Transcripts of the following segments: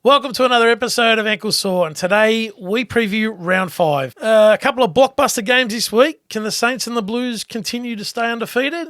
Welcome to another episode of Ankle Sore, and today we preview round 5. A couple of blockbuster games this week. Can the Saints and the Blues continue to stay undefeated?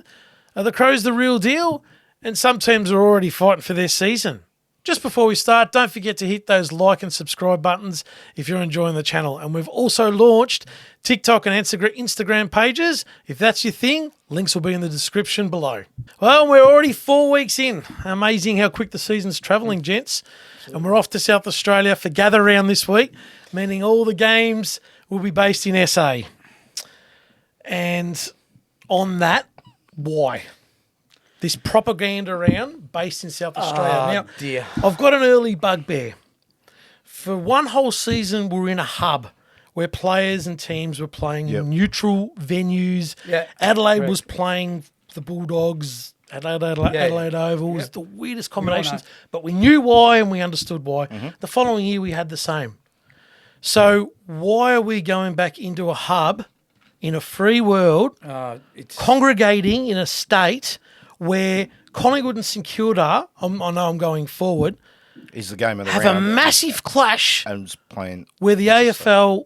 Are the Crows the real deal? And some teams are already fighting for their season. Just before we start, don't forget to hit those like and subscribe buttons if you're enjoying the channel. And we've also launched TikTok and Instagram pages. If that's your thing, links will be in the description below. Well, we're already 4 weeks in. Amazing how quick the season's travelling, gents. And we're off to South Australia for Gather Round this week, meaning all the games will be based in SA. And on that, why? This propaganda round based in South Australia. Now, dear. I've got an early bugbear. For one whole season, we're in a hub where players and teams were playing in neutral venues. Yeah, Adelaide correct. was playing the Bulldogs. Adelaide Oval was the weirdest combinations, but we knew why and we understood why. The following year, we had the same. So why are we going back into a hub in a free world, congregating in a state where Collingwood and St Kilda, I know I'm going forward, is the game of the have round a massive clash and playing where the AFL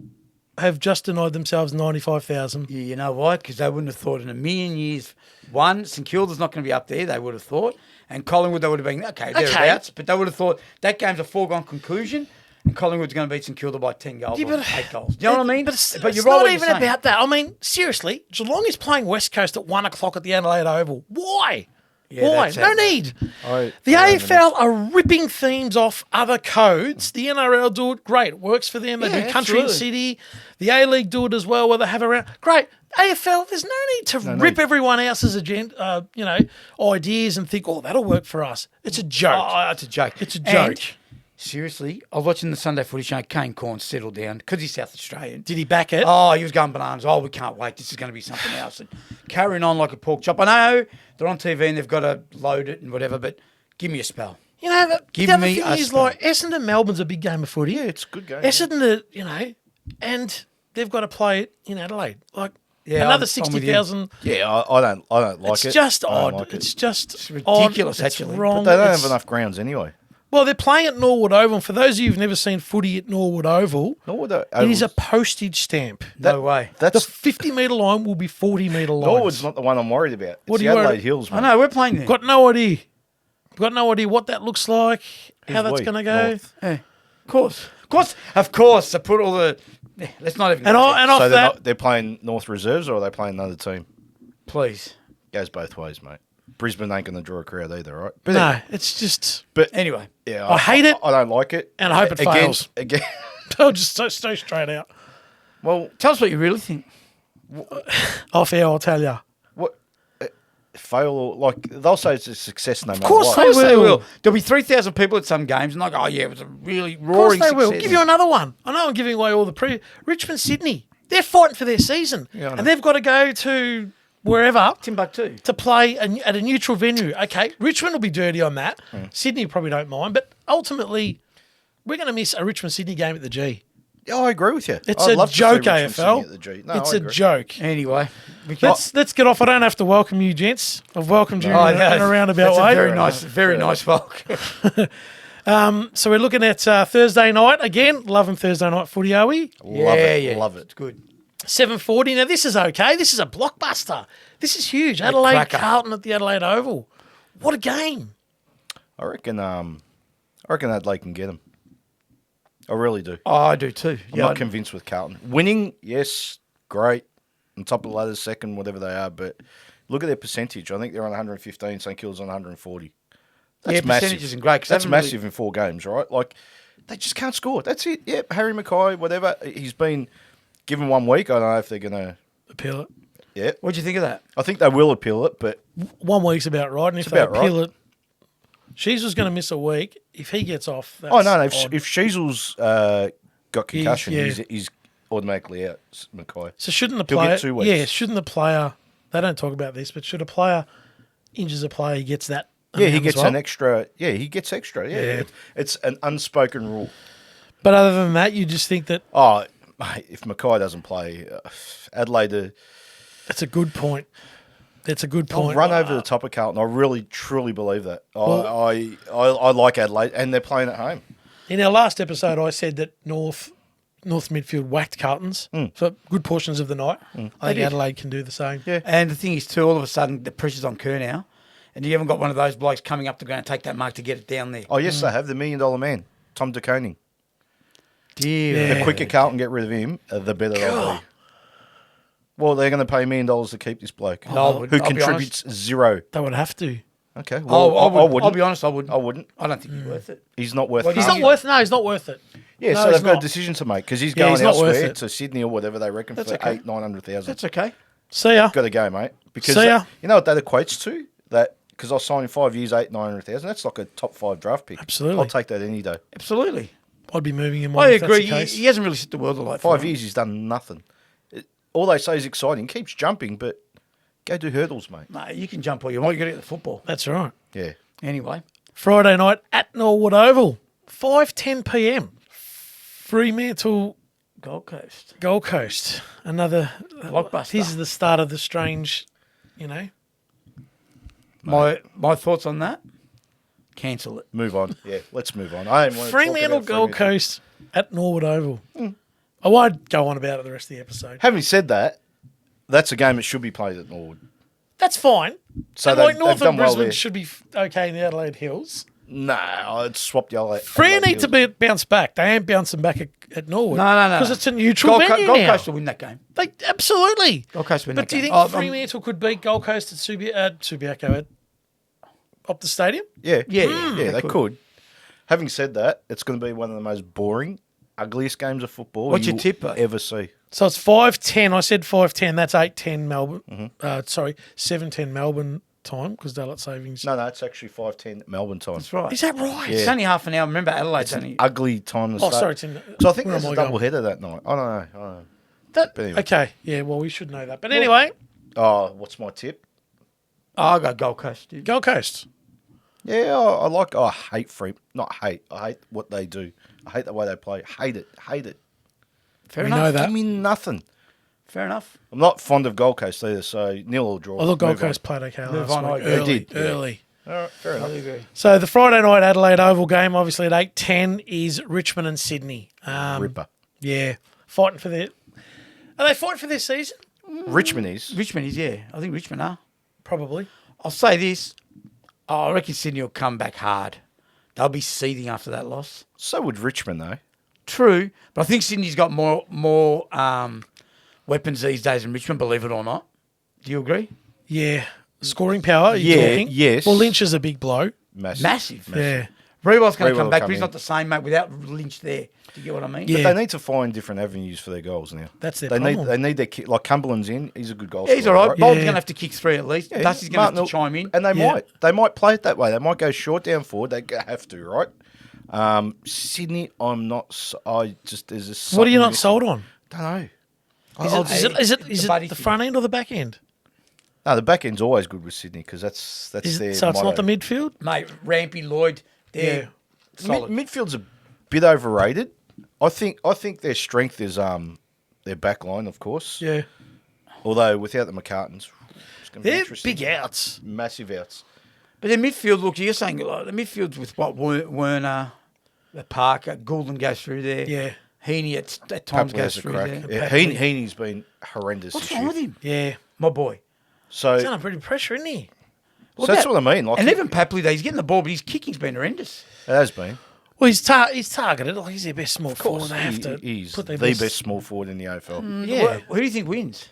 have just denied themselves 95,000. Yeah, you know why? Because they wouldn't have thought in a million years. One, St Kilda's not going to be up there, they would have thought. And Collingwood, they would have been, thereabouts. But they would have thought that game's a foregone conclusion and Collingwood's going to beat St Kilda by 10 goals or 8 goals. Do you know what I mean? But it's you're not right even about that. I mean, seriously, Geelong is playing West Coast at 1 o'clock at the Adelaide Oval. Why? Yeah, Why? that's No it. need. The I AFL are ripping themes off other codes. The NRL do it. Great. It works for them. They do country and city. The A-League do it as well where they have a round. Great. AFL, there's no need to rip everyone else's agenda, ideas and think, that'll work for us. It's a joke. Oh, it's a joke. It's a joke. And, seriously, I was watching the Sunday footy show. Kane Corn settled down because he's South Australian. Did he back it? Oh, he was going bananas. Oh, we can't wait. This is going to be something else. And carrying on like a pork chop. I know they're on TV and they've got to load it and whatever, but give me a spell. You know, Give the other me thing a is spell. like Essendon Melbourne's a big game of footy. Yeah, it's a good game. Essendon, and they've got to play it in Adelaide. Like another I'm with 60,000. Yeah, I don't like it. It's just I don't odd. like it. It's just It's ridiculous, odd. actually. It's wrong. They don't It's- have enough grounds anyway. Well, they're playing at Norwood Oval. And for those of you who've never seen footy at Norwood Oval, it is a postage stamp. No way. The That's 50-metre line will be 40-metre lines. Norwood's not the one I'm worried about. What It's do the you Adelaide worry- Hills, I man. know, we're playing there. Got no idea. Got no idea what that looks like, how that's we? going to go. North. Yeah, of course. I put all the... Yeah, let's not even... And off So that, they're playing North Reserves or are they playing another team? Please. Goes both ways, mate. Brisbane ain't going to draw a crowd either, right? no, it's just... But Anyway. yeah, I hate it. I don't like it. And I hope it fails. Again, I'll just stay straight out. well, Tell us what you really think. Off air, I'll tell you. what fail or like they'll say it's a success no matter course what. they Of course they will. will. There'll be 3,000 people at some games and they'll go, it was a really Of course roaring they success. will. Give you another one. I know I'm giving away all the Richmond, Sydney. They're fighting for their season. Yeah, I know. And they've got to go to wherever Timbuktu. to play at a neutral venue. Okay, Richmond will be dirty on that. Sydney probably don't mind. But ultimately, we're going to miss a Richmond-Sydney game at the G. Yeah, I agree with you. It's I'd a love to see joke, Richmond Sydney AFL. at the G. No, It's I a agree. joke. Anyway. Let's get off. I don't have to welcome you, gents. I've welcomed you in a roundabout That's way. a very nice welcome. So we're looking at Thursday night again. Loving Thursday night footy, are we? Love it. Yeah. Love it. It's good. 7:40. Now this is okay. This is a blockbuster. This is huge. Adelaide cracker. Carlton at the Adelaide Oval. What a game! I reckon Adelaide can get them. I really do. Oh, I do too. I'm not convinced with Carlton. Winning, yes, great. On top of the ladder, second, whatever they are. But look at their percentage. I think they're on 115. St Kilda's on 140. That's massive. percentage isn't great. 'Cause That's they haven't massive in 4 games, right? Like, they just can't score. That's it. Yep, Harry Mackay, whatever. He's been given 1 week. I don't know if they're going to... Appeal it. Yeah. What do you think of that? I think they will appeal it, but 1 week's about right, and if they about appeal it, Shees was going to miss a week. If he gets off, that's oh no, odd. if Sheasel's got concussion, he's automatically out. Mackay. So shouldn't the He'll player? get 2 weeks. Yeah, shouldn't the player? They don't talk about this, but should a player injures a player, he gets that. Yeah, he amount as gets well? an extra. Yeah, he gets extra. Yeah, it's an unspoken rule. But other than that, you just think that Oh, mate, if Mackay doesn't play, Adelaide. that's a good point. That's a good They'll point. run over the top of Carlton. I really, truly believe that. I like Adelaide, and they're playing at home. In our last episode, I said that North midfield whacked Carltons for good portions of the night. I think did. Adelaide can do the same. Yeah. And the thing is, too, all of a sudden, the pressure's on Kerr now. And you haven't got one of those blokes coming up to go and take that mark to get it down there. Oh, yes, they have. The $1 million man, Tom De Koning. Dear. The quicker Carlton get rid of him, the better they'll be. Well, they're going to pay $1 million to keep this bloke, No, who I'll be contributes zero. They would have to. Okay, well, I wouldn't. I'll be honest, I wouldn't. I wouldn't. I don't think he's worth it. He's not worth Well, it. He's not worth. No, he's not worth it. Yeah, No, so he's they've got not. a decision to make because he's Yeah, going he's not worth elsewhere it. to Sydney or whatever they reckon That's for okay. 900,000. That's okay. See ya. Got to go, mate. Because See ya. you know what that equates to? That because I signed 5 years, 900,000. That's like a top 5 draft pick. Absolutely. I'll take that any day. Absolutely. I'd be moving him on. I if that's the agree. case. He hasn't really set the world alight. 5 years, he's done nothing. All they say is exciting. He keeps jumping, but go do hurdles, mate. Mate, you can jump all you want. You got to get the football. That's right. Yeah. Anyway. Friday night at Norwood Oval, 5:10 p.m. Fremantle, Gold Coast. Gold Coast. Another Blockbuster. This is the start of the strange, My thoughts on that? Cancel it. Move on. Yeah, let's move on. I don't want to talk Fremantle about Gold Fremantle. Coast at Norwood Oval. I won't go on about it the rest of the episode. Having said that, that's a game that should be played at Norwood. That's fine. So And they've- like North they've and done well Brisbane there. should be okay in the Adelaide Hills. No, I'd swap the other. Free need to bounce back. They ain't bouncing back at Norwood. No. Because it's a neutral venue Gold now. Coast will win that game. They, absolutely. Gold Coast will win But that do you game. think Fremantle could beat Gold Coast at Subiaco at Optus Stadium? Yeah, Yeah, they could. Having said that, it's going to be one of the most boring, ugliest games of football What's your you'll tip, though? ever see. So it's 5:10. I said 5:10. That's 8:10 Melbourne. 7:10 Melbourne time because daylight savings. No, it's actually 5:10 Melbourne time. That's right. Is that right? It's only half an hour. Remember, Adelaide's It's an only... ugly time to Oh, start. sorry. It's in, So I think where there's am a I double going? header that night. I don't know. That, But anyway. Okay. Yeah, well, we should know that. But anyway, Oh, what's my tip? I'll go Gold Coast, dude. Gold Coast. Yeah, I hate Not hate. I hate what they do. I hate the way they play. Hate it. Fair We enough. know that. Give me nothing. Fair enough. I'm not fond of Gold Coast either, so nil or draw. I thought Gold Move on. Coast played okay Move last on, week. I agree. Early. They did, yeah. Early. All right, fair I enough. agree. So the Friday night Adelaide Oval game, obviously at 8:10, is Richmond and Sydney. Ripper. Yeah, fighting for their. Are they fighting for their season? Richmond is. Richmond is, yeah. I think Richmond are. Probably. I'll say this. I reckon Sydney will come back hard. They'll be seething after that loss. So would Richmond, though. True, but I think Sydney's got more weapons these days than Richmond, believe it or not. Do you agree? Yeah, scoring power. Are you Yeah, talking? yes. Well, Lynch is a big blow. Massive. Yeah, Rewell's going Rewell to come back, come but he's in. not the same, mate, without Lynch there. Do you get what I mean? Yeah. They need to find different avenues for their goals now. That's their they problem. They need their kick. Like Cumberland's in. He's a good goal Yeah, he's all scorer, right. Bolton's Yeah. going to have to kick 3 at least. Yeah, Dusty's going to have Martin to chime in. And they Yeah. might play it that way. They might go short down forward. They have to, right? Sydney, I'm not. There's just. what are you something not missing. sold on? Don't know. Is the buddy it the thing. front end or the back end? No, the back end's always good with Sydney because that's Is their. it, so it's not motto. the midfield. Mate, Rampy, Lloyd, they're solid. Midfield's a bit overrated. I think their strength is their back line, of course. Yeah, Although without the McCartans, it's going to be they're interesting. big outs. Massive outs. But their midfield, look, you're saying like, the midfield's with what Werner, the Parker, Goulden goes through there. Yeah, Heaney at times Couple goes has a through crack. there. Yeah, Heaney's been horrendous What's this wrong year. with him? yeah. My boy. So, He's under pretty pressure, isn't he? so that's what I mean. Like And even Papley, he's getting the ball, but his kicking's been horrendous. it has been. Well, he's targeted. Like he's their best small forward. They have to He's put the their best small forward in the AFL. Yeah. Who do you think wins?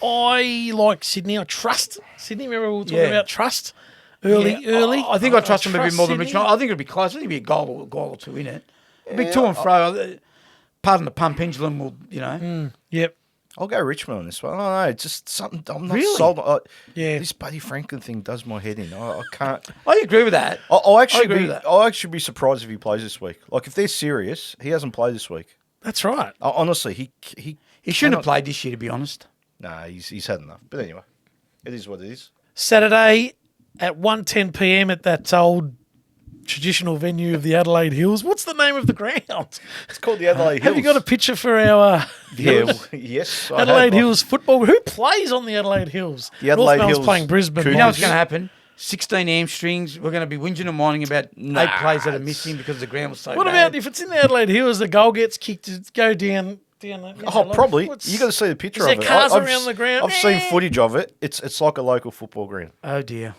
I like Sydney. I trust Sydney. Remember we were talking Yeah. about trust early. I think I trust him a bit more than Sydney. Richmond. I think it'll be close. I think it'll be a goal or two in it. It'll be to and fro. Pardon the pun, pendulum will, Yep. I'll go Richmond on this one. I don't know. It's just something I'm not Really? sold on. Yeah. This Buddy Franklin thing does my head in. I can't. I agree with that. I'll actually agree be. with that. I'll actually be surprised if he plays this week. Like if they're serious, he hasn't played this week. That's right. Honestly, he He shouldn't have cannot- played this year, to be honest. Nah, he's had enough. But anyway, it is what it is. Saturday at 1:10 p.m. at that old traditional venue of the Adelaide Hills. What's the name of the ground? It's called the Adelaide Hills. Have you got a picture for our Yeah. Yes. I Adelaide have. Hills football? Who plays on the Adelaide Hills? The Adelaide North Melbourne's Hills playing Brisbane. Cougars. You know what's going to happen? 16 hamstrings. We're going to be whinging and whining about 8 plays that are missing because the ground was so What bad. about if it's in the Adelaide Hills, the goal gets kicked to go down? Probably. You got to see the picture Is of there it. cars I've around the ground? I've seen footage of it. It's like a local football ground. Oh, dear.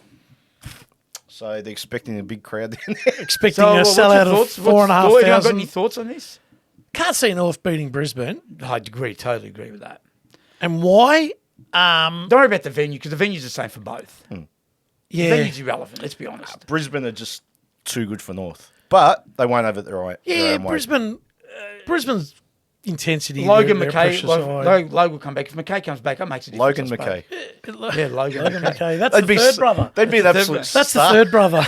So they're expecting a big crowd down there. Expecting So, a what's your sellout of thoughts? 4,500. Anyone got any thoughts on this? Can't see North beating Brisbane. I agree. Totally agree with that. And why? Don't worry about the venue because the venue's the same for both. The Yeah. venue's irrelevant, let's be honest. Brisbane are just too good for North. But they won't have it the right. Yeah, their own way. Brisbane's intensity. Logan their McKay, pressure side. Logan will come back. If McKay comes back, that makes a difference. Logan I suppose. McKay. Yeah, Logan McKay. That's They'd the be third brother. They'd be an That's the absolute third- That's the star. third brother.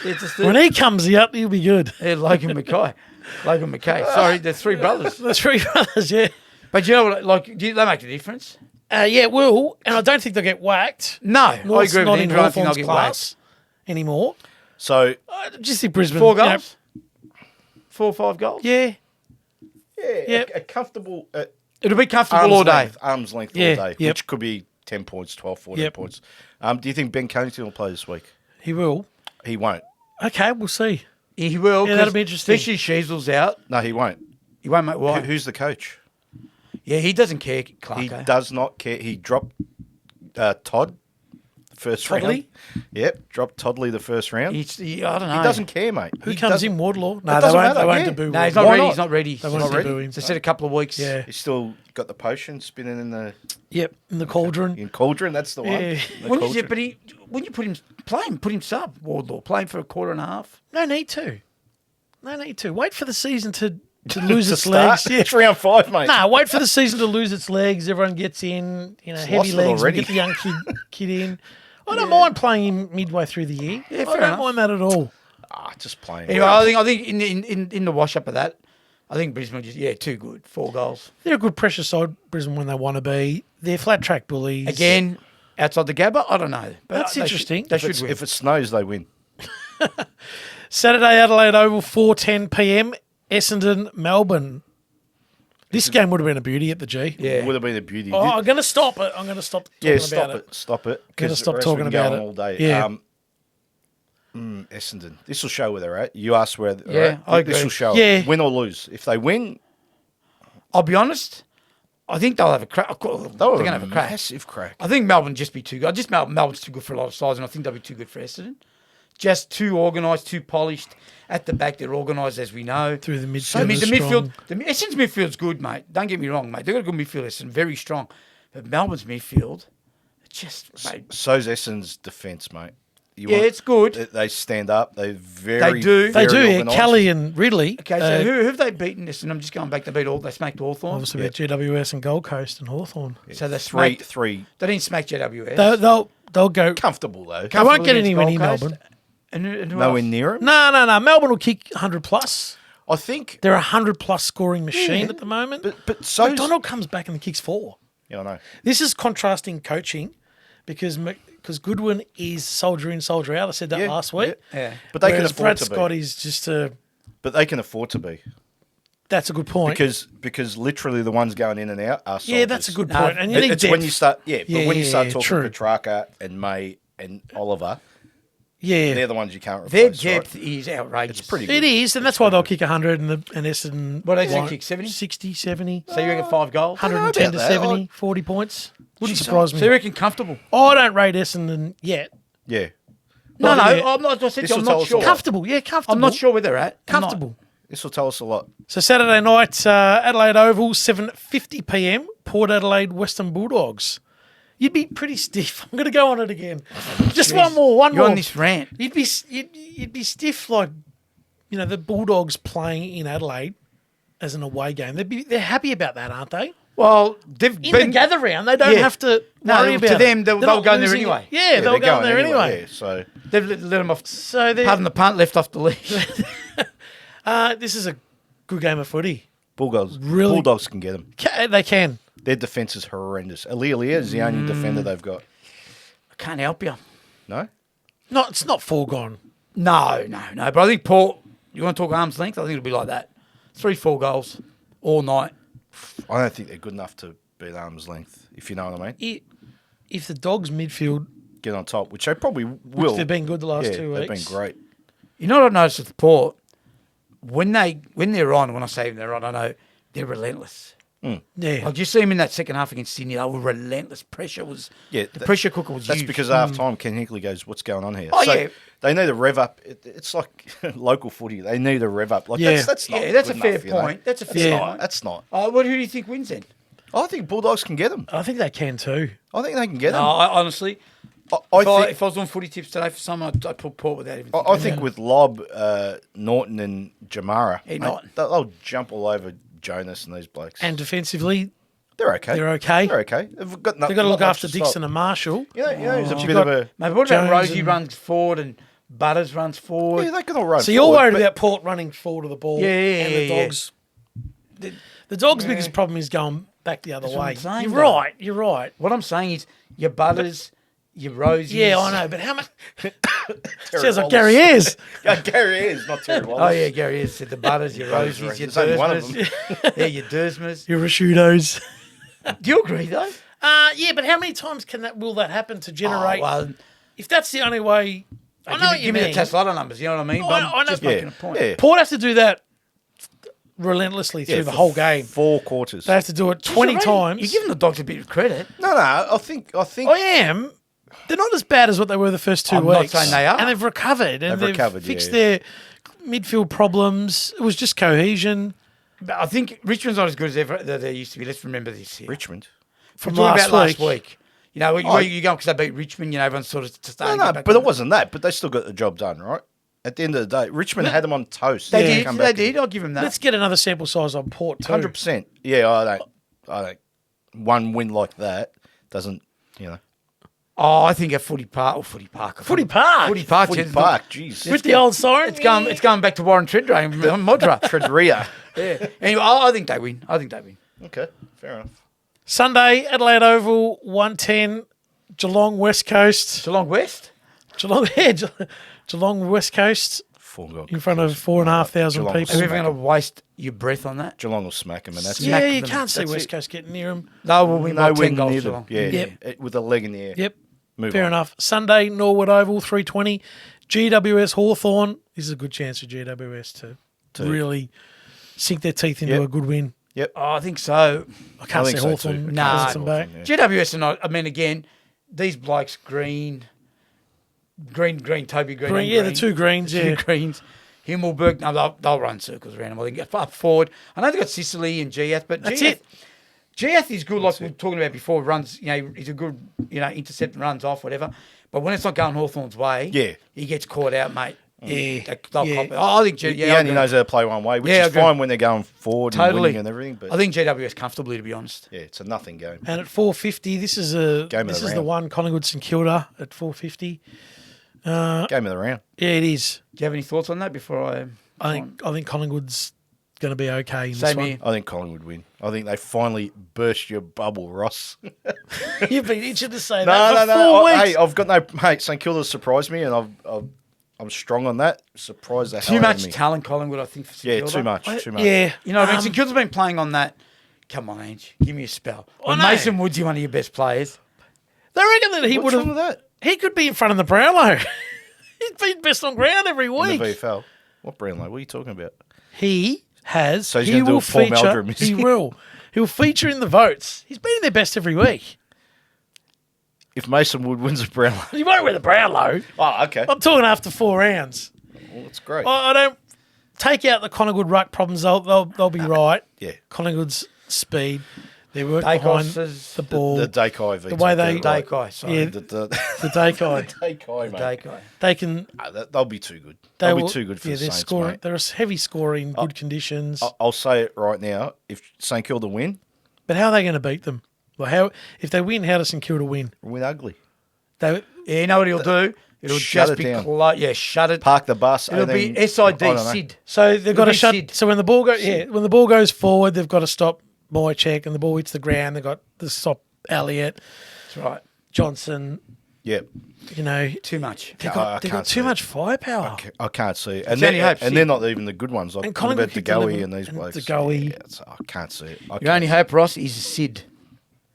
Yeah, it's just When he comes out, he'll be good. yeah, Logan McKay. Logan McKay. Sorry, they're 3 brothers. The three brothers, yeah. But you know what? Like, they make a difference. Yeah, it will. And I don't think they'll get whacked. No, I North's agree not with in Andrew. I don't think they'll Hawthorn's get class anymore. So I just think Brisbane. 4 you know, goals? 4 or 5 goals? yeah. yeah, a comfortable It'll be comfortable all day. arm's length Yeah, all day, yep. which could be 10 points, 12, 14 Yep. points. Do you think Ben Cunnington will play this week? He will. He won't. Okay, we'll see. He will. Yeah, that'll 'cause be interesting. Especially Sheasel's out. No, he won't. He won't make why. Who's the coach? Yeah, he doesn't care, Clarko. He does not care. He dropped Todd the first Toddley? round. Yep, dropped Toddley the first round. I don't know. He doesn't care, mate. Who He comes doesn't- in? Wardlaw? No, It they doesn't won't, matter, they won't yeah. debut. No, he's Wardlaw. not Why ready. not? He's not ready. They He's won't not ready. debut him. They said a couple of weeks. Yeah. He's still got the potion spinning in the Yep, in the cauldron. cauldron. That's the one. Yeah. The When you, cauldron. when you put him, put him sub, Wardlaw. Play him for a quarter and a half. No need to. No need to. Wait for the season to lose To its start, legs. Yeah. it's round 5, mate. No, wait for the season to lose its legs. Everyone gets in, heavy lost it legs. We already. get the young kid in. I don't mind playing him midway through the year. Yeah, I fair don't enough. mind that at all. Just playing. Anyway, I think in the wash up of that, I think Brisbane just too good. 4 goals They're a good pressure side, Brisbane, when they want to be. They're flat track bullies. again outside the Gabba. I don't know. But That's they interesting. They if, should it's, win. if it snows, they win. Saturday, Adelaide Oval, 4:10 p.m. Essendon, Melbourne. This game would have been a beauty at the G. Yeah. Would have been a beauty. Oh, I'm going to stop it. I'm going to stop talking Yeah, about stop it. it. Stop it. Gonna 'cause stop the rest talking we can go about on it. all day. Yeah. Essendon. This will show where they're at. You asked where. Yeah, I This agree. will show. Yeah. Win or lose. If they win, I'll be honest. I think they'll have a crack. They're they'll going to have a crack. massive crack. I think Melbourne just be too good. Melbourne's too good for a lot of sides, and I think they'll be too good for Essendon. Just too organised, too polished. At the back, they're organised, as we know. Through the midfield. I mean, the is midfield, strong. Essendon's midfield's good, mate. Don't get me wrong, mate. They've got a good midfield, Essendon, very strong. But Melbourne's midfield, just, mate. So's Essendon's defence, mate. Yeah, it's good. They stand up. They very. do. They very do, yeah. organised. Kelly and Ridley. Okay, so who have they beaten? Essendon? I'm just going back. They smacked Hawthorn. Obviously, about GWS and Gold Coast and Hawthorn. So they Three. smacked. Three. They didn't smack JWS. They'll go. Comfortable though. They won't get Against anywhere near Gold Coast. Melbourne. And who Nowhere else? near him. No. Melbourne will kick 100 plus. I think. They're a 100 plus scoring machine at the moment. But so. McDonald comes back and kicks 4. Yeah, I know. This is contrasting coaching because Goodwin is soldier in, soldier out. I said that last week. Yeah. But they Whereas can afford Brad to Scott be. is just a. But they can afford to be That's a good point. because literally the ones going in and out are. Yeah, that's a soldiers. good point. And you need It's depth. when you start. Yeah, but when you start talking true. Petrarca and May and Oliver, Yeah, they're the ones you can't Their replace. depth Right? is outrageous. It's pretty it good. is, and that's why they'll kick 100 and Essendon. What do they won't. kick, 70? 60, 70. So you reckon 5 goals? 110 about to that. 70, 40 points. Wouldn't surprise me. So you reckon comfortable? I don't rate Essendon yet. Yeah. No, Not yet. I'm not. I said This to you, I'm will tell not us sure. a lot. Comfortable, yeah, comfortable. I'm not sure where they're at. I'm not. Comfortable. This will tell us a lot. So Saturday night, Adelaide Oval, 7:50 p.m. Port Adelaide Western Bulldogs. You'd be pretty stiff. I'm going to go on it again. Just one You're more. on this rant. You'd be stiff like the Bulldogs playing in Adelaide as an away game. They're happy about that, aren't they? Well, they've In been the gather round, they don't Yeah. have to No, worry to about them, it. they'll They're not go in there losing it. anyway. Yeah, they'll they're go in going there anyway. Yeah, so they've let them off. So Pardon the punt, left off the leash. this is a good game of footy. Bulldogs. Really? Bulldogs can get them. They can. Their defence is horrendous. Aaliyah is the only defender they've got. I can't help you. No. It's not foregone. No. But I think Port. You want to talk arm's length? I think it'll be like that. 3-4 goals all night. I don't think they're good enough to beat arm's length. If you know what I mean. If the Dogs midfield get on top, which they probably will. they've been good the last 2 They've weeks. been great. You know what I've noticed with Port? When they're on, when I say they're on, I know they're relentless. Yeah. Like you see them in that second half against Sydney, they were relentless. Pressure was the pressure cooker was That's huge. because half time, Ken Hinkley goes, "What's going on here?" Oh, so yeah. They need to rev up. It's like local footy. They need to rev up. Like Yeah. that's not that's a good fair enough, you know? point. That's a fair point. That's not. What who do you think wins then? I think Bulldogs can get them. I think they can too. I think they can get No, them. honestly, I think. if I was doing footy tips today for someone, I'd put Port without even. I think with Lob, Norton, and Jamara, Hey, mate, Norton. they'll jump all over Jonas and these blokes. And defensively, they're okay. they're okay. They're okay. They've got, They've got to look after Dixon and Marshall. You know, he's a bit got- of a. Mate, what about Jones Rosie and- runs forward and Butters runs forward? Yeah, they can all run. So you're forward, worried but- about Port running forward of the ball. Yeah, and the yeah. Dogs. The Dogs' biggest problem is going back the other That's what way. I'm saying, You're though. right. You're right. What I'm saying is your Butters, your Rosies. Yeah, I know. But how much? Terry Sounds like Wallace. Gary Ayres. Yeah, Gary is not Terry Wallace. Oh yeah, Gary has said the Butters, your Butters, Rosies, your there's only one of Dersmers. Yeah, your Dersmers. Your Rashudos. Do you agree though? Yeah, but how many times will that happen to generate? Oh, well, If that's the only way, I know what you give me mean. the Tesla numbers. You know what I mean? But I I'm know. just Yeah, making a point. yeah. Port have to do that relentlessly through the for whole game. 4 quarters. They have to do it 20 You're times. giving the Dogs a bit of credit. No, I think. I am. They're not as bad as what they were the first 2 I'm not weeks. saying they are. And they've recovered. And They've recovered, fixed yeah. their midfield problems. It was just cohesion But I think Richmond's not as good as ever that they used to be. Let's remember this here. Richmond. from We're talking last about last week. You know, Oh. you going because they beat Richmond. You know, everyone's sort of starting. No, but it wasn't that. But they still got the job done, right? At the end of the day, Richmond had them on toast. They Yeah. did. Come They back did. I'll give them that. Let's get another sample size on Port too. 100%. Yeah, I don't. One win like that doesn't, Oh, I think at Footy Park. Footy Park. Footy Park. Footy yeah, Park, jeez. With the old siren. It's going back to Warren Treadray and Modra. Tredrea. Yeah. Anyway, I think they win. Okay, fair enough. Sunday, Adelaide Oval, 110. Geelong West Coast. Geelong West. Geelong West Coast Four goal. in front of 4,500 Geelong people. Are you ever going to waste your breath on that? Geelong will smack them, and that's Yeah, Smack you them. can't see That's West it. Coast getting near them. No, we'll win by 10 goals. near Geelong. them. Yeah, Yep. with a leg in the air. Yep. Move Fair on. enough. Sunday, Norwood Oval, 320. GWS Hawthorn. This is a good chance for GWS to really sink their teeth into Yep. a good win. Oh, I think so. I can't think see so Hawthorn too. Nah. closing back. Yeah. GWS are not. I mean, again, these blokes, Green, Toby Green. Green, and yeah, the two greens, The yeah. two Greens. Himmelberg, no, they'll run circles around them. I think up forward. I know they've got Sicily and Giath, but That's Giath, it. Giath is good, like we were talking about before. Runs, he's a good, intercept and runs off, whatever. But when it's not going Hawthorn's way, Yeah. he gets caught out, mate. Yeah. They'll Yeah. cop it. I think He I only agree. knows how to play one way, which Yeah, I is agree. fine when they're going forward and Totally. winning and everything. But I think GWS comfortably, to be honest. yeah, it's a nothing game. And at 450, this is the round. one, Collingwood St Kilda at 450. Game of the round. Yeah, it is. Do you have any thoughts on that before I? I think Collingwood's going to be okay in this Same one. here. I think Collingwood win. I think they finally burst your bubble, Ross. You've been itching to say No, that for no, 4 no. weeks. Hey, I've got no. Hey, St Kilda surprised me, and I'm strong on that. Surprised the hell Too out of much me. talent, Collingwood, I think, for St Yeah, Kilda. too much. Too much. Yeah. You know what I mean? St Kilda's been playing on that. Come on, Ange, give me a spell. Well, know. Mason Woodsy, one of your best players. They reckon that he What's would wrong with have. that? He could be in front of the Brownlow. He's been best on ground every In week. the VFL. What Brownlow? What are you talking about? He has. So he's he gonna do will a Paul feature. Meldrum, is He he? will. He'll feature in the votes. He's been in their best every week. If Mason Wood wins a Brownlow. He won't win the Brownlow. Oh, okay. I'm talking after 4 rounds. Well, that's great. I don't take out the Collingwood ruck problems. They'll be right. Yeah. Collingwood's speed, their work Dacos behind is the ball, The Dakai V. the way they Dakai, sorry. yeah, The the Dakai. Dakai, mate. Dakai. They can. They'll be too good. They They'll will, be too good for yeah, the they're Saints, scoring. mate. They're a heavy scoring, good conditions. I'll say it right now. If St Kilda win, But how are they going to beat them? Well, how if they win? How does St Kilda win? win ugly. They Yeah, you know what he'll do? It'll Shut just it be down. close. Yeah, shut it. Park the bus. It'll and be then- SID, I don't know. Sid. so they've got to be shut. Sid. So when the ball when the ball goes forward, they've got to stop Moychek, and the ball hits the ground. They've got to stop Elliott, That's right. Johnson. Yeah. You know, Too much. they've I got can't too see much firepower. I can't see it. It's only hope, And Sid. they're not even the good ones. Like And what Collingwood about kicked DeGoey 11 and these and blokes. DeGoey. I can't see it. Your only hope, Ross, is Sid.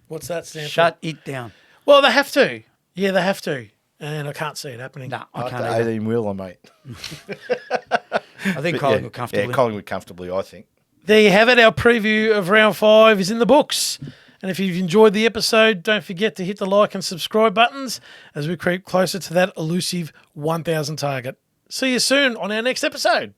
What's that stand for? Shut it down. Well, they have to. Yeah, they have to. And I can't see it happening. No, I Like can't. the either. 18-wheeler, mate. I think But Collingwood comfortably. Yeah, Collingwood comfortably, I think. There you have it. Our preview of round 5 is in the books. And if you've enjoyed the episode, don't forget to hit the like and subscribe buttons as we creep closer to that elusive 1,000 target. See you soon on our next episode.